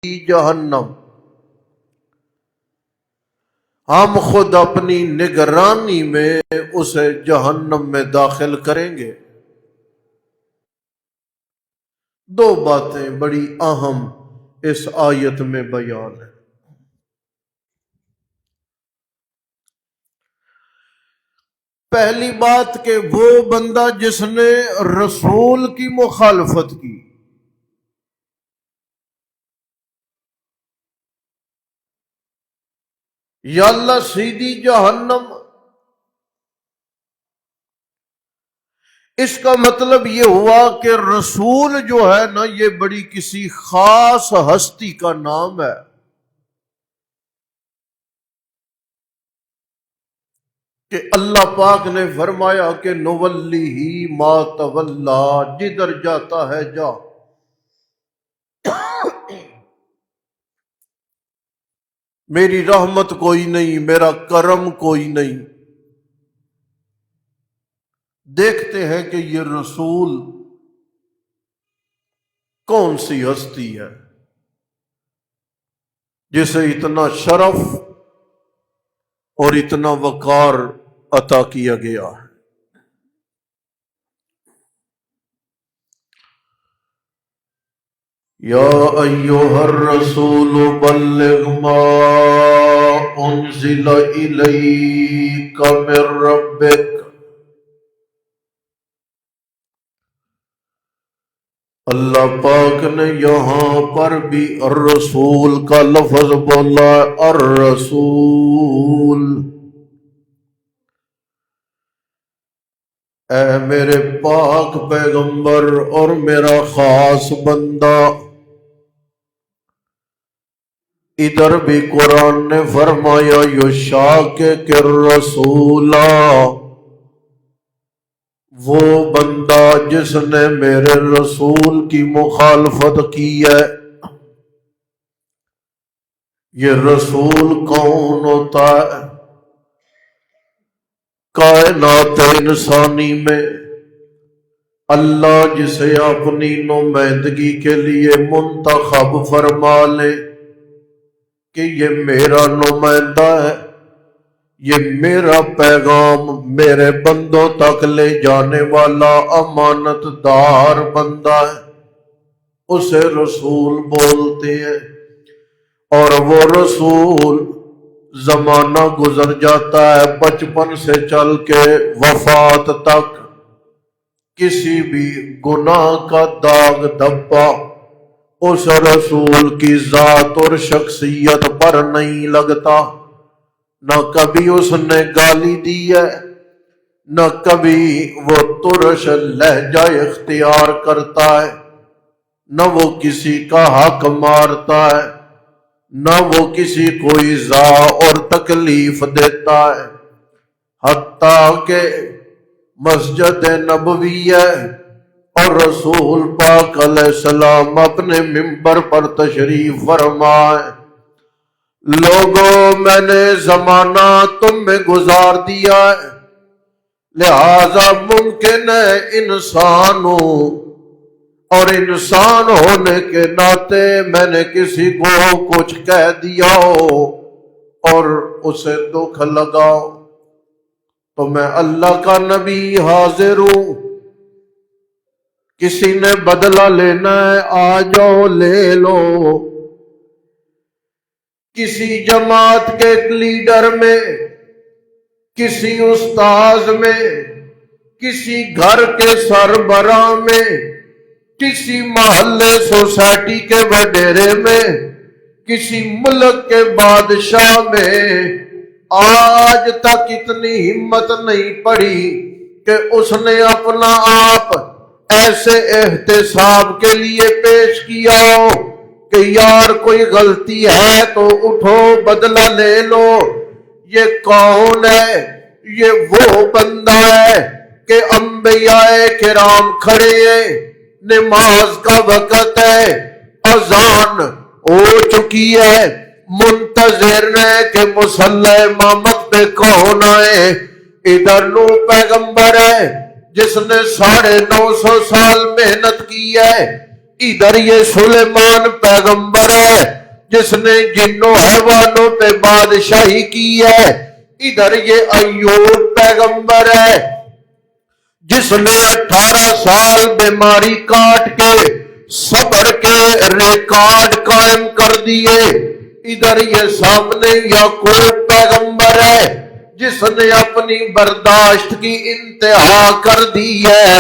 جہنم، ہم خود اپنی نگرانی میں اسے جہنم میں داخل کریں گے۔ دو باتیں بڑی اہم اس آیت میں بیان ہے۔ پہلی بات کہ وہ بندہ جس نے رسول کی مخالفت کی، یا اللہ سیدھی جہنم، اس کا مطلب یہ ہوا کہ رسول جو ہے نا، یہ بڑی کسی خاص ہستی کا نام ہے۔ کہ اللہ پاک نے فرمایا کہ نولیہ ما تولا، جدھر جاتا ہے جا۔ میری رحمت کوئی نہیں، میرا کرم کوئی نہیں۔ دیکھتے ہیں کہ یہ رسول کون سی ہستی ہے جسے اتنا شرف اور اتنا وقار عطا کیا گیا ہے۔ یا ایھا الرسول بلغ ما انزل الیک من ربک۔ اللہ پاک نے یہاں پر بھی الرسول کا لفظ بولا، الرسول۔ اے میرے پاک پیغمبر اور میرا خاص بندہ۔ ادھر بھی قرآن نے فرمایا یشاقق الرسول، وہ بندہ جس نے میرے رسول کی مخالفت کی ہے۔ یہ رسول کون ہوتا ہے؟ کائنات انسانی میں اللہ جسے اپنی نمائندگی کے لیے منتخب فرما لے کہ یہ میرا نمائندہ ہے، یہ میرا پیغام میرے بندوں تک لے جانے والا امانت دار بندہ ہے، اسے رسول بولتے ہیں۔ اور وہ رسول زمانہ گزر جاتا ہے، بچپن سے چل کے وفات تک کسی بھی گناہ کا داغ دھبا اس رسول کی ذات اور شخصیت پر نہیں لگتا۔ نہ کبھی اس نے گالی دی ہے، نہ کبھی وہ ترش لہجہ اختیار کرتا ہے، نہ وہ کسی کا حق مارتا ہے، نہ وہ کسی کو ایذا اور تکلیف دیتا ہے۔ حتیٰ کہ مسجد نبوی ہے اور رسول پاک علیہ السلام اپنے منبر پر تشریف فرمائے، لوگوں میں نے زمانہ تم میں گزار دیا ہے، لہذا ممکن ہے انسان ہوں، اور انسان ہونے کے ناطے میں نے کسی کو کچھ کہہ دیا ہو اور اسے دکھ لگاؤ تو میں اللہ کا نبی حاضر ہوں۔ کسی نے بدلہ لینا ہے آ جاؤ لے لو۔ کسی جماعت کے لیڈر میں، کسی استاذ میں، کسی گھر کے سربراہ میں، کسی محلے سوسائٹی کے وڈیرے میں، کسی ملک کے بادشاہ میں آج تک اتنی ہمت نہیں پڑی کہ اس نے اپنا آپ ایسے احتساب کے لیے پیش کیا ہو کہ یار کوئی غلطی ہے تو اٹھو بدلہ لے لو۔ یہ کون ہے؟ یہ وہ بندہ ہے کہ انبیاء کرام کھڑے ہیں، نماز کا وقت ہے، اذان ہو چکی ہے، منتظر ہے کہ مصلی امامت پہ کون آئے۔ ادھر نو پیغمبر ہے جس نے 950 سال محنت کی ہے، ادھر یہ سلیمان پیغمبر ہے جس نے جنوں حیوانوں پہ بادشاہی کی ہے، ادھر یہ ایوب پیغمبر ہے جس نے 18 سال بیماری کاٹ کے صبر کے ریکارڈ قائم کر دیے، ادھر یہ سامنے یعقوب پیغمبر ہے جس نے اپنی برداشت کی انتہا کر دی ہے،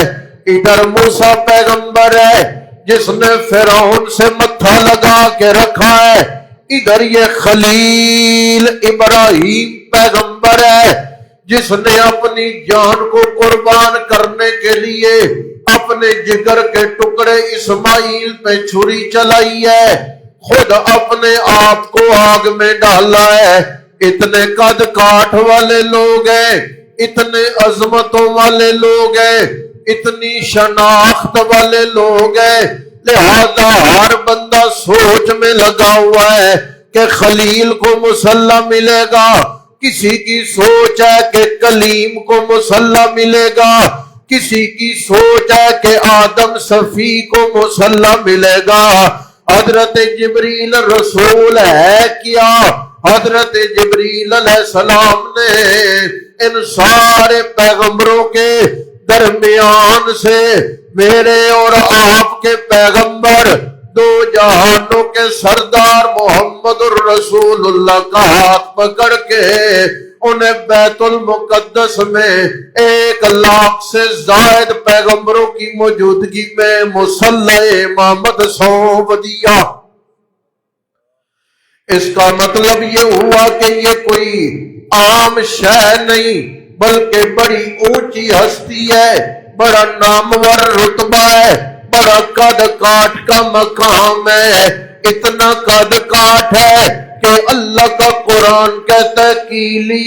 ادھر موسیٰ پیغمبر ہے جس نے فرعون سے متھا لگا کے رکھا ہے، ادھر یہ خلیل ابراہیم پیغمبر ہے جس نے اپنی جان کو قربان کرنے کے لیے اپنے جگر کے ٹکڑے اسماعیل پہ چھری چلائی ہے، خود اپنے آپ کو آگ میں ڈالا ہے۔ اتنے قد کاٹ والے لوگ ہیں، اتنے عظمتوں والے لوگ ہیں، اتنی شناخت والے لوگ ہیں، لہذا ہر بندہ سوچ میں لگا ہوا ہے کہ خلیل کو مسلح ملے گا، کسی کی سوچ ہے کہ کلیم کو مسلح ملے گا، کسی کی سوچ ہے کہ آدم صفی کو مسلح ملے گا۔ حضرت جبریل رسول ہے کیا؟ حضرت جبریل علیہ السلام نے ان سارے پیغمبروں کے درمیان سے میرے اور آپ کے پیغمبر دو جہانوں کے سردار محمد الرسول اللہ کا ہاتھ پکڑ کے انہیں بیت المقدس میں 1,00,000 سے زائد پیغمبروں کی موجودگی میں مصلی امامت سونپ دیا۔ اس کا مطلب یہ ہوا کہ یہ کوئی عام شے نہیں بلکہ بڑی اونچی ہستی ہے، بڑا نامور رتبہ ہے، بڑا قد کاٹ کا مقام ہے، اتنا قد کاٹ ہے کہ اللہ کا قرآن کہتا ہے کیلی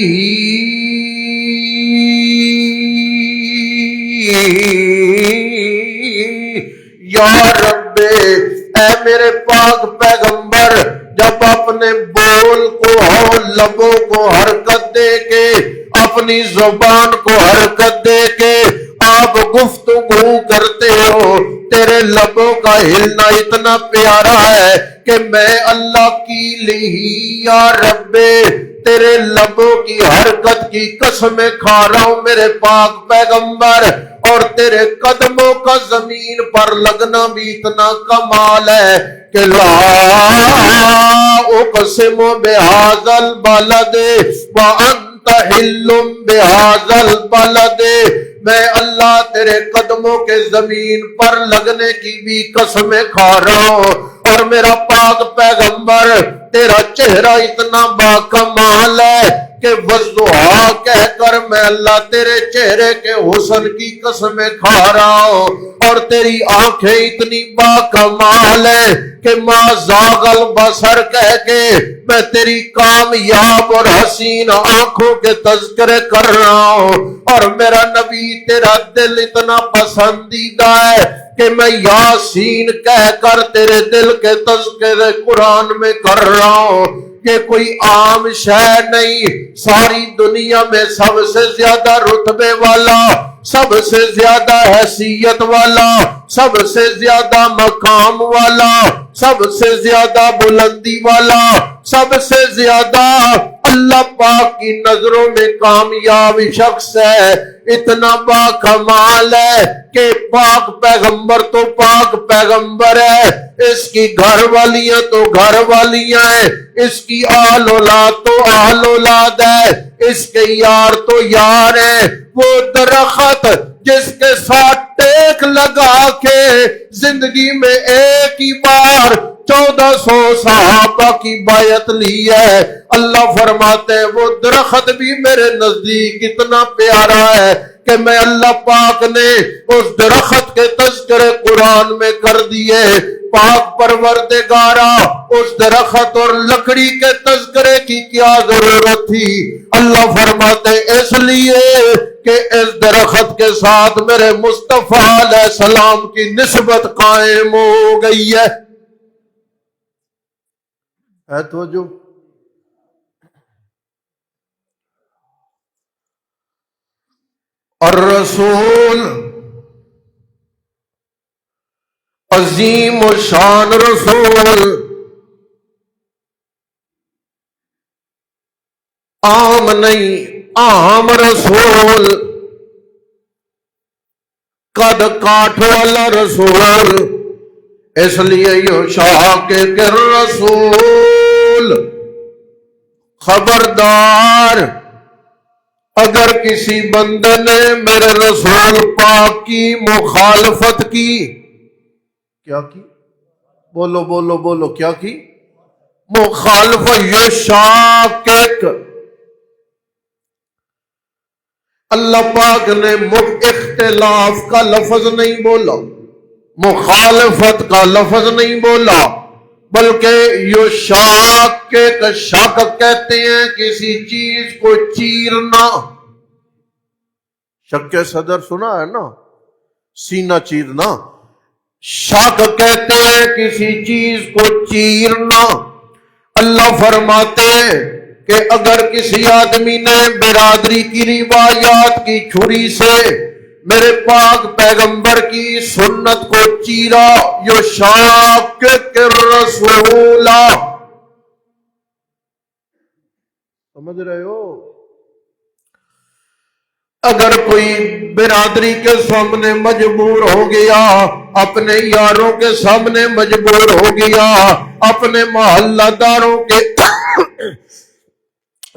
یا رب، اے میرے پاک پیغمبر، جب اپنے بول کو اور لبوں کو حرکت دے کے، اپنی زبان کو حرکت دے کے آپ گفتگو کرتے ہو، تیرے لبوں کا ہلنا اتنا پیارا ہے کہ میں اللہ کی لی یا رب تیرے لبوں کی حرکت کی قسمیں کھا رہا ہوں میرے پاک پیغمبر، اور تیرے قدموں کا زمین پر لگنا بھی اتنا کمال ہے کہ لا اقسم بہذا البلد وانت حل بہذا البلد، میں اللہ تیرے قدموں کے زمین پر لگنے کی بھی قسمیں کھا رہا ہوں، اور میرا پاک پیغمبر تیرا چہرہ اتنا باکمال ہے کہ وضحا کہہ کر میں اللہ تیرے چہرے کے حسن کی قسمیں کھا رہا ہوں، اور تیری آنکھیں اتنی باکمال ہے کہ ما زاغ البصر کہہ کے میں تیری کامیاب اور حسین آنکھوں کے تذکرے کر رہا ہوں، اور میرا نبی تیرا دل اتنا پسندیدہ ہے کہ میں یاسین کہہ کر تیرے دل کے تذکرے قرآن میں کر رہا ہوں۔ یہ کوئی عام شے نہیں، ساری دنیا میں سب سے زیادہ رتبے والا، سب سے زیادہ حیثیت والا، سب سے زیادہ مقام والا، سب سے زیادہ بلندی والا، سب سے زیادہ اللہ پاک کی نظروں میں کامیاب شخص ہے، اتنا باکمال ہے کہ پاک پیغمبر تو پاک پیغمبر ہے، اس کی گھر والیاں تو گھر والیاں ہیں، اس کی آل اولاد تو آل اولاد ہے، اس کے یار تو یار ہے، وہ درخت جس کے ساتھ ٹیک لگا کے زندگی میں ایک ہی بار 1400 صحابہ کی بیعت لی ہے، اللہ فرماتے ہیں وہ درخت بھی میرے نزدیک اتنا پیارا ہے کہ میں اللہ پاک نے اس درخت کے تذکرے قرآن میں کر دیے۔ پاک پروردگارا، اس درخت اور لکڑی کے تذکرے کی کیا ضرورت تھی؟ اللہ فرماتے اس لیے کہ اس درخت کے ساتھ میرے مصطفیٰ علیہ السلام کی نسبت قائم ہو گئی ہے۔ توجہ، الرسول عظیم و شان رسول عام نہیں عام رسول قد کاٹ والا رسول اس لیے یشاق کے رسول خبردار اگر کسی بندے نے میرے رسول پاک کی مخالفت کی کیا کی بولو بولو بولو کیا کی مخالفت یشاقق اللہ پاک نے اختلاف کا لفظ نہیں بولا مخالفت کا لفظ نہیں بولا بلکہ یشاقق شق کہتے ہیں کسی چیز کو چیرنا شق صدر سنا ہے نا سینہ چیرنا شق کہتے ہیں کسی چیز کو چیرنا اللہ فرماتے ہیں کہ اگر کسی آدمی نے برادری کی روایات کی چھری سے میرے پاک پیغمبر کی سنت کو چیرا یشاقق الرسول سمجھ رہے ہو اگر کوئی برادری کے سامنے مجبور ہو گیا اپنے یاروں کے سامنے مجبور ہو گیا اپنے محلہ داروں کے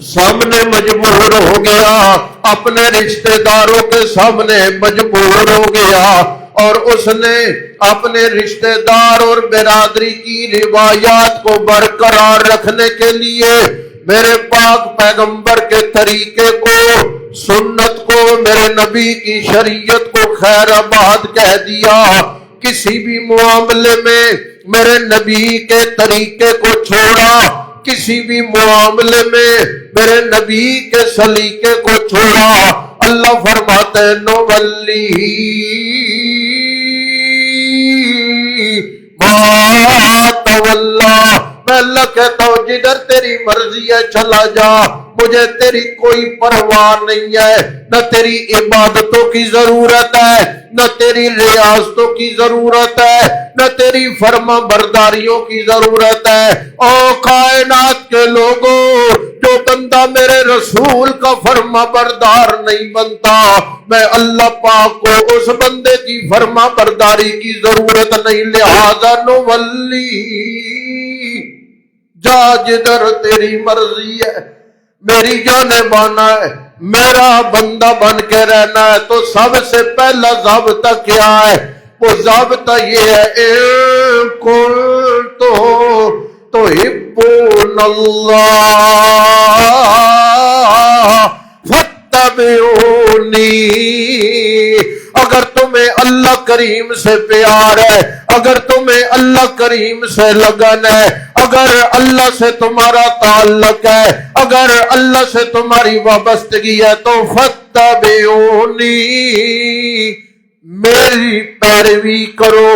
سامنے مجبور ہو گیا اپنے رشتہ داروں کے سامنے مجبور ہو گیا اور اس نے اپنے رشتہ دار اور برادری کی روایات کو برقرار رکھنے کے لیے میرے پاک پیغمبر کے طریقے کو سنت کو میرے نبی کی شریعت کو خیر آباد کہہ دیا کسی بھی معاملے میں میرے نبی کے طریقے کو چھوڑا کسی بھی معاملے میں میرے نبی کے سلیقے کو چھوڑا اللہ فرماتے نولی ما تولا میں اللہ کہتا ہوں جدھر تیری مرضی ہے چلا جا مجھے تیری کوئی پرواہ نہیں ہے نہ تیری عبادتوں کی ضرورت ہے نہ تیری ریاضتوں کی ضرورت ہے نہ تیری فرما برداریوں کی ضرورت ہے او کائنات کے لوگوں جو بندہ میرے رسول کا فرما بردار نہیں بنتا میں اللہ پاک کو اس بندے کی فرما برداری کی ضرورت نہیں لہذا نولی جا جدھر تیری مرضی ہے میری جانب آنا ہے میرا بندہ بن کے رہنا ہے تو سب سے پہلا ضابطہ کیا ہے وہ ضابطہ یہ ہے اِن كُنتُم تُحِبُّونَ اللَّهَ فَاتَّبِعُونِي اگر تمہیں اللہ کریم سے پیار ہے اگر تمہیں اللہ کریم سے لگن ہے اگر اللہ سے تمہارا تعلق ہے اگر اللہ سے تمہاری وابستگی ہے تو فَاتَّبِعُونِي میری پیروی کرو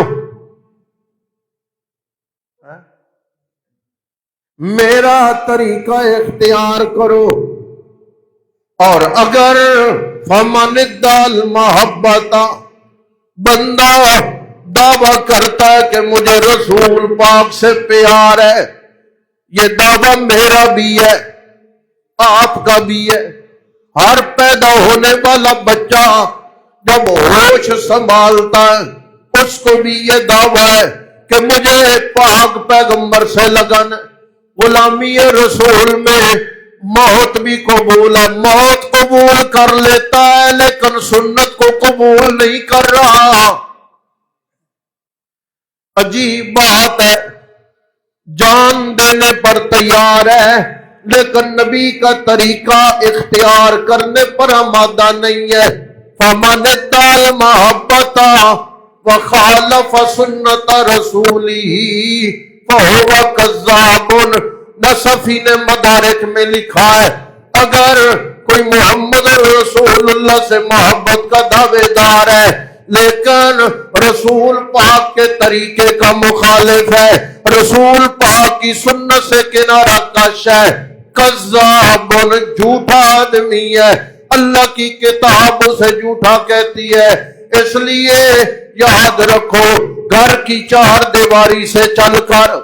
میرا طریقہ اختیار کرو اور اگر فمن ادعى المحبت بندہ دعویٰ کرتا ہے کہ مجھے رسول پاک سے پیار ہے یہ دعویٰ میرا بھی ہے آپ کا بھی ہے ہر پیدا ہونے والا بچہ جب ہوش سنبھالتا ہے اس کو بھی یہ دعویٰ ہے کہ مجھے پاک پیغمبر سے لگن غلامی رسول میں موت بھی قبول ہے موت قبول کر لیتا ہے لیکن سنت کو قبول نہیں کر رہا عجیب بات ہے جان دینے پر تیار ہے لیکن نبی کا طریقہ اختیار کرنے پر آمادہ نہیں ہے فمن ادعى المحبت وخالف سنت رسوله فهو كذاب نصفی نے مدارک میں لکھا ہے اگر کوئی محمد رسول اللہ سے محبت کا دعوے دار ہے لیکن رسول پاک کے طریقے کا مخالف ہے رسول پاک کی سنت سے کنارہ کش ہے کذاب جھوٹا آدمی ہے اللہ کی کتاب اسے جھوٹا کہتی ہے اس لیے یاد رکھو گھر کی چار دیواری سے چل کر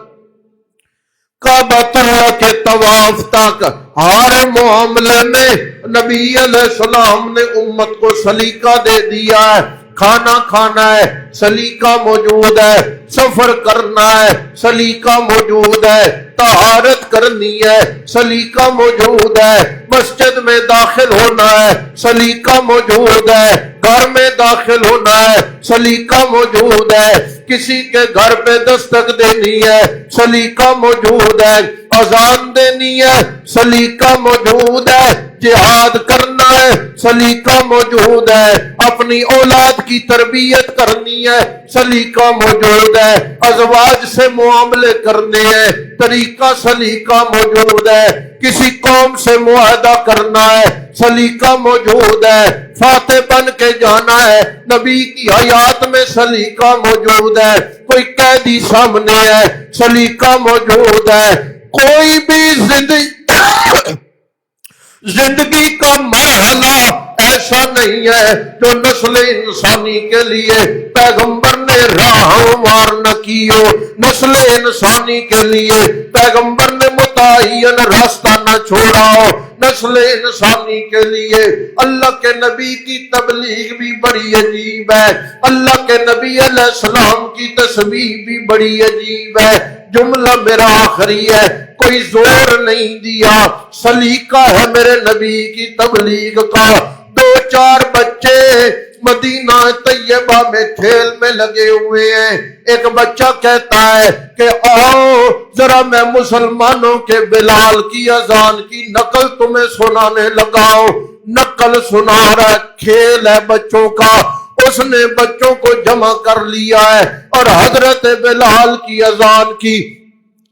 کعبۃ اللہ کے طواف تک ہر معاملے میں نبی علیہ السلام نے امت کو سلیقہ دے دیا ہے. کھانا کھانا ہے سلیقہ موجود ہے، سفر کرنا ہے سلیقہ موجود ہے، طہارت کرنی ہے سلیقہ موجود ہے، مسجد میں داخل ہونا ہے سلیقہ موجود ہے، گھر میں داخل ہونا ہے سلیقہ موجود ہے، کسی کے گھر پہ دستک دینی ہے سلیقہ موجود ہے، اذان دینی ہے سلیقہ موجود ہے، جہاد کرنا ہے سلیقہ موجود ہے، اپنی اولاد کی تربیت کرنی ہے سلیقہ موجود ہے، ازواج سے معاملے کرنے ہیں طریقہ سلیقہ موجود ہے، کسی قوم سے معاہدہ کرنا ہے سلیقہ موجود ہے، فاتح بن کے جانا ہے نبی کی حیات میں سلیقہ موجود ہے، کوئی قیدی سامنے ہے سلیقہ موجود ہے، کوئی بھی زندگی کا مرحلہ ایسا نہیں ہے جو نسل انسانی کے لیے پیغمبر نے راہ ہموار نہ کی ہو، نسل انسانی کے لیے پیغمبر نے متعین راستہ نہ چھوڑا ہو، نسل انسانی کے لیے اللہ کے نبی کی تبلیغ بھی بڑی عجیب ہے، اللہ کے نبی علیہ السلام کی تسبیح بھی بڑی عجیب ہے. جملہ میرا آخری ہے، کوئی زور نہیں دیا، سلیقہ ہے میرے نبی کی تبلیغ کا. 2-4 بچے مدینہ طیبہ میں کھیل میں لگے ہوئے ہیں، ایک بچہ کہتا ہے کہ آؤ ذرا میں مسلمانوں کے بلال کی اذان کی نقل تمہیں سنانے لگاؤں. نقل سنا رہا، کھیل ہے بچوں کا، اس نے بچوں کو جمع کر لیا ہے اور حضرت بلال کی اذان کی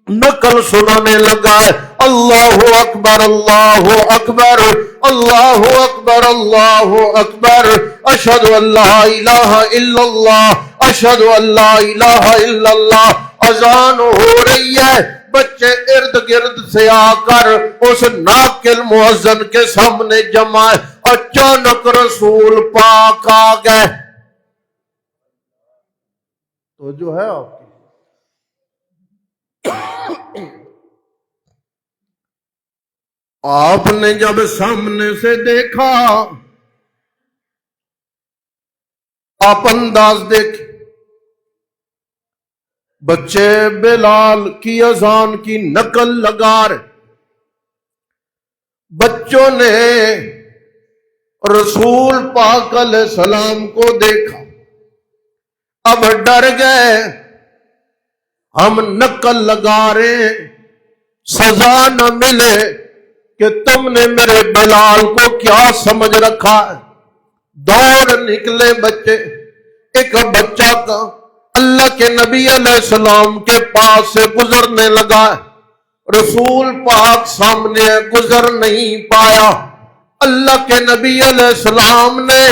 نقل سنانے لگا ہے. اللہ اکبر اللہ اکبر اللہ اکبر اللہ اکبر اشہد ان لا الہ الا اللہ اشہد ان لا الہ الا اللہ. اذان ہو رہی ہے، بچے ارد گرد سے آ کر اس ناقل مؤذن کے سامنے جمع ہے. اچانک رسول پاک آ گئے. تو جو ہے آپ کی آپ نے جب سامنے سے دیکھا، آپ انداز دیکھ، بچے بلال کی اذان کی نقل لگا رہے. بچوں نے رسول پاک علیہ السلام کو دیکھا، اب ڈر گئے، ہم نقل لگا رہے سزا نہ ملے کہ تم نے میرے بلال کو کیا سمجھ رکھا ہے. دوڑ نکلے بچے. ایک بچہ کا اللہ کے نبی علیہ السلام کے پاس سے گزرنے لگا، رسول پاک سامنے گزر نہیں پایا. اللہ کے نبی علیہ السلام نے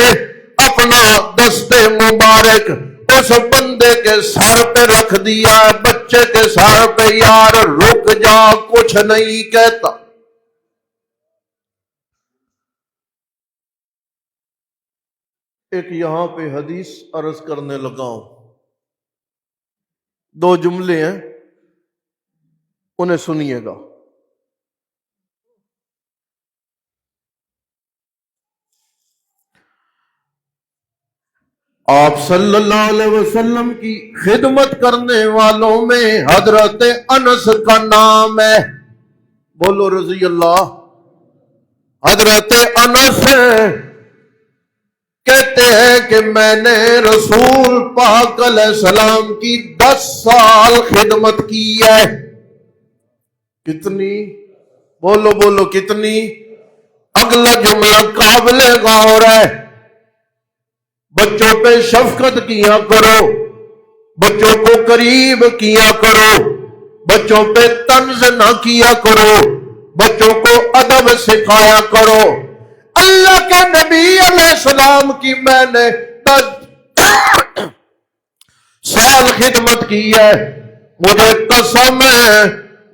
اپنا دست مبارک اس بندے کے سر پہ رکھ دیا، بچے کے سر پہ. یار رک جا، کچھ نہیں کہتا. ایک یہاں پہ حدیث عرض کرنے لگا ہوں، 2 جملے ہیں، انہیں سنیے گا. آپ صلی اللہ علیہ وسلم کی خدمت کرنے والوں میں حضرت انس کا نام ہے. بولو رضی اللہ. حضرت انس کہتے ہیں کہ میں نے رسول پاک علیہ السلام کی 10 سال خدمت کی ہے. کتنی؟ بولو بولو کتنی؟ اگلا جملہ قابل غور ہے. بچوں پہ شفقت کیا کرو، بچوں کو قریب کیا کرو، بچوں پہ طنز نہ کیا کرو، بچوں کو ادب سکھایا کرو. اللہ کے نبی علیہ السلام کی میں نے 10 سال خدمت کی ہے. مجھے قسم ہے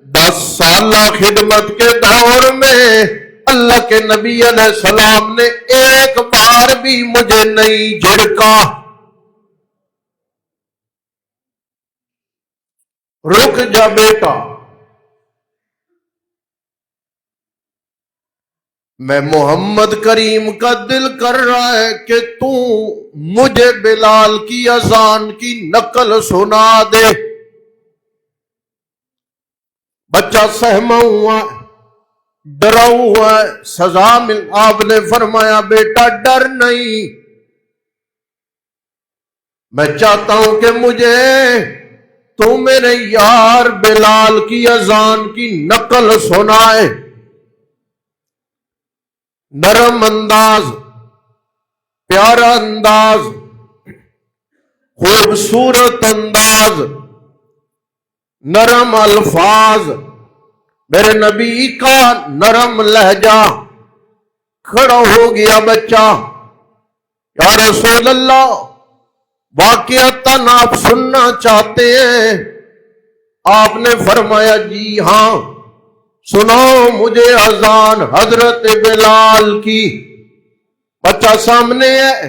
10 سالہ خدمت کے دور میں اللہ کے نبی علیہ السلام نے ایک بار بھی مجھے نہیں جھڑکا. رک جا بیٹا، میں محمد کریم کا دل کر رہا ہے کہ تو مجھے بلال کی اذان کی نقل سنا دے۔ بچہ سہما ہوا، ڈرا ہوا ہے، سزا مل۔ آپ نے فرمایا بیٹا ڈر نہیں، میں چاہتا ہوں کہ مجھے تو میرے یار بلال کی اذان کی نقل سنائے۔ نرم انداز، پیارا انداز، خوبصورت انداز، نرم الفاظ، میرے نبی کا نرم لہجہ۔ کھڑا ہو گیا بچہ، یا رسول اللہ واقعتاً آپ سننا چاہتے ہیں؟ آپ نے فرمایا جی ہاں، سناؤ مجھے اذان حضرت بلال کی۔ بچہ سامنے ہے،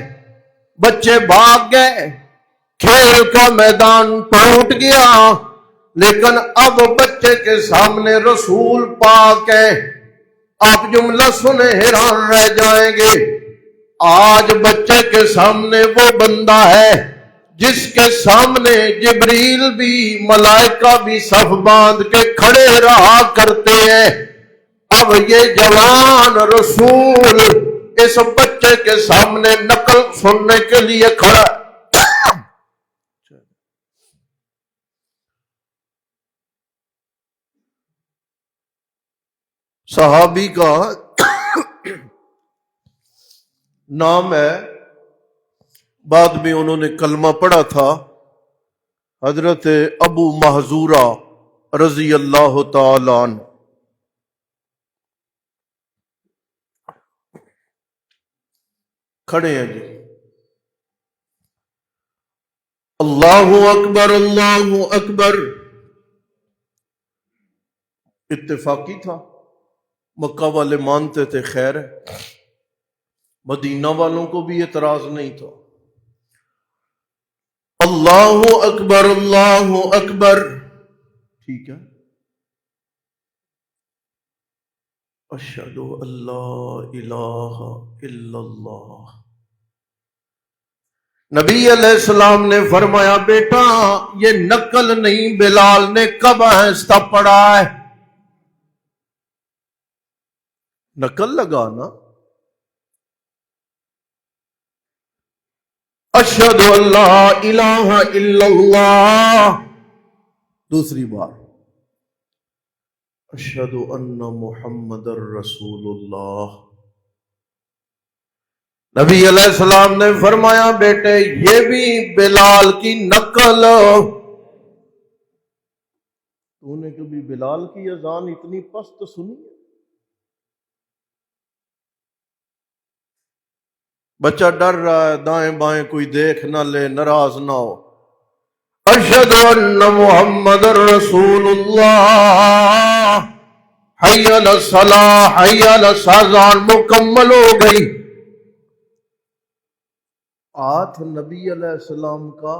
بچے بھاگ گئے، کھیل کا میدان ٹوٹ گیا، لیکن اب بچے کے سامنے رسول پاک ہے۔ آپ جملہ سنے حیران رہ جائیں گے۔ آج بچے کے سامنے وہ بندہ ہے جس کے سامنے جبریل بھی ملائکہ بھی صف باندھ کے کھڑے رہا کرتے ہیں۔ اب یہ جوان رسول اس بچے کے سامنے نقل سننے کے لیے کھڑا۔ صحابی کا نام ہے، بعد میں انہوں نے کلمہ پڑھا تھا، حضرت ابو محذورہ رضی اللہ تعالی عنہ۔ کھڑے ہیں جی، اللہ اکبر اللہ اکبر۔ اتفاقی تھا، مکہ والے مانتے تھے، خیر ہے، مدینہ والوں کو بھی اعتراض نہیں تھا۔ اللہ اکبر اللہ اکبر، ٹھیک ہے، اشہد ان لا الہ الا اللہ۔ نبی علیہ السلام نے فرمایا بیٹا یہ نقل نہیں، بلال نے کب آہستہ پڑھا ہے؟ نقل لگانا، اشہد ان لا الہ الا اللہ، دوسری بار اشہد ان محمد رسول اللہ۔ نبی علیہ السلام نے فرمایا بیٹے یہ بھی بلال کی نقل۔ تو نے کبھی بلال کی اذان اتنی پست سنی ہے؟ بچہ ڈر رہا ہے، دائیں بائیں کوئی دیکھ نہ لے، ناراض نہ ہو۔ اشہد ان محمد رسول اللہ، حی علی الصلاۃ، حی علی الصلاۃ مکمل ہو گئی۔ ہاتھ نبی علیہ السلام کا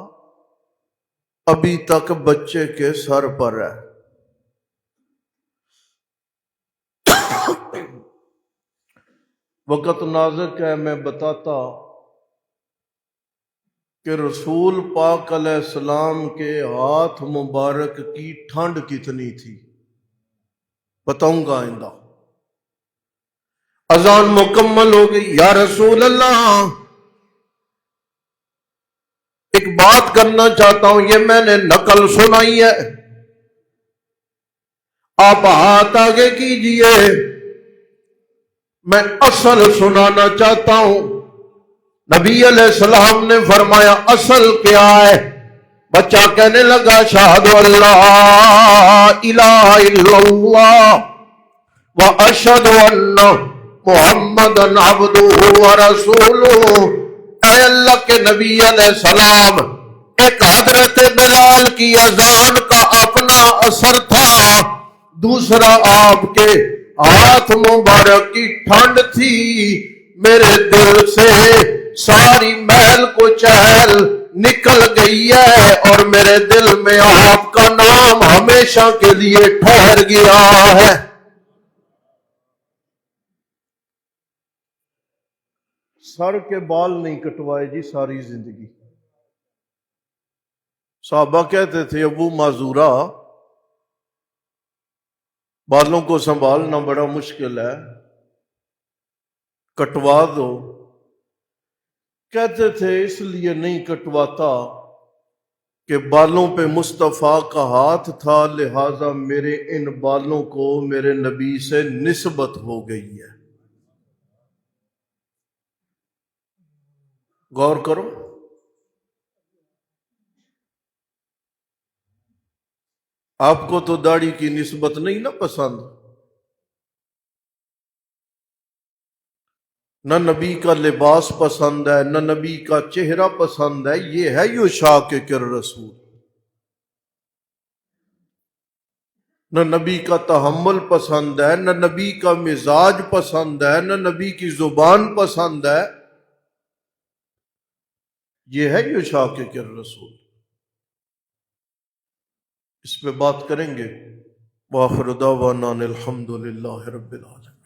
ابھی تک بچے کے سر پر ہے۔ وقت نازک ہے، میں بتاتا کہ رسول پاک علیہ السلام کے ہاتھ مبارک کی ٹھنڈ کتنی تھی، بتاؤں گا آئندہ۔ اذان مکمل ہو گئی، یا رسول اللہ ایک بات کرنا چاہتا ہوں، یہ میں نے نقل سنائی ہے، آپ ہاتھ آگے کیجئے، میں اصل سنانا چاہتا ہوں۔ نبی علیہ السلام نے فرمایا اصل کیا ہے؟ بچہ کہنے لگا اشہد ان لا الہ الا اللہ واشہد ان محمدا عبدہ ورسولہ۔ اے اللہ کے نبی علیہ السلام، ایک حضرت بلال کی اذان کا اپنا اثر تھا، دوسرا آپ کے ہاتھ مبارک کی ٹھنڈ تھی۔ میرے دل سے ساری محل کو چہل نکل گئی ہے اور میرے دل میں آپ کا نام ہمیشہ کے لیے ٹھہر گیا ہے۔ سر کے بال نہیں کٹوائے جی ساری زندگی۔ صحابہ کہتے تھے ابو معذورہ بالوں کو سنبھالنا بڑا مشکل ہے، کٹوا دو۔ کہتے تھے اس لیے نہیں کٹواتا کہ بالوں پہ مصطفیٰ کا ہاتھ تھا، لہذا میرے ان بالوں کو میرے نبی سے نسبت ہو گئی ہے۔ غور کرو، آپ کو تو داڑھی کی نسبت نہیں نا پسند، نہ نبی کا لباس پسند ہے، نہ نبی کا چہرہ پسند ہے، یہ ہے یشاقق الرسول۔ نہ نبی کا تحمل پسند ہے، نہ نبی کا مزاج پسند ہے، نہ نبی کی زبان پسند ہے، یہ ہے یشاقق الرسول۔ اس پہ بات کریں گے۔ وآخر دعوانا الحمد للہ رب العالمین۔